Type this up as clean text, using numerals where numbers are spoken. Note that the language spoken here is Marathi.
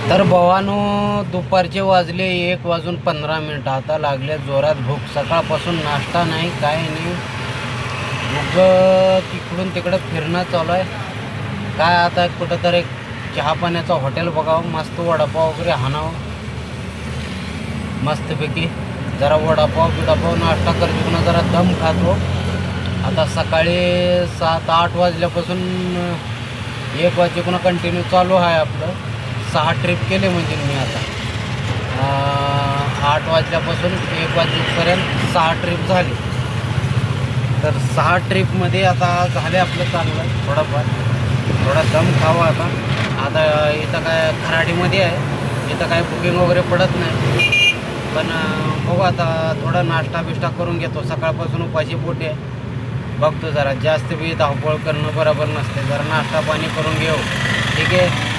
तर भावानो, दुपारचे वाजले 1:15. आता लागले जोरात भूक. सकाळपासून नाश्ता नाही, काय नाही. मग तिकडून तिकडं फिरणं चालू आहे. काय आता कुठंतरी एक चहा पाण्याचं हॉटेल बघावं, मस्त वडापाव वगैरे हाणावं मस्तपैकी. जरा वडापाव बिडापाव नाश्ता करतो, जरा दम खातो. आता सकाळी 7-8 वाजल्यापासून 1 वाजेपर्यंत कंटिन्यू चालू आहे आपलं. 6 ट्रिप केले म्हणजे मी आता 8 वाजल्यापासून 1 वाजेपर्यंत 6 ट्रिप झाली. तर 6 ट्रिपमध्ये आता झाले आपलं चांगलं. थोडा दम खावा आता. आता इथं काय खराडीमध्ये आहे, इथं काय बुकिंग वगैरे पडत नाही. पण बघू आता थोडा नाश्ता बिष्टा करून घेतो. सकाळपासून उपाशी पोटी आहे. बघतो जरा जास्त बी धावपळ करणं बरोबर नसते. जरा नाश्ता पाणी करून घेऊ, ठीक आहे.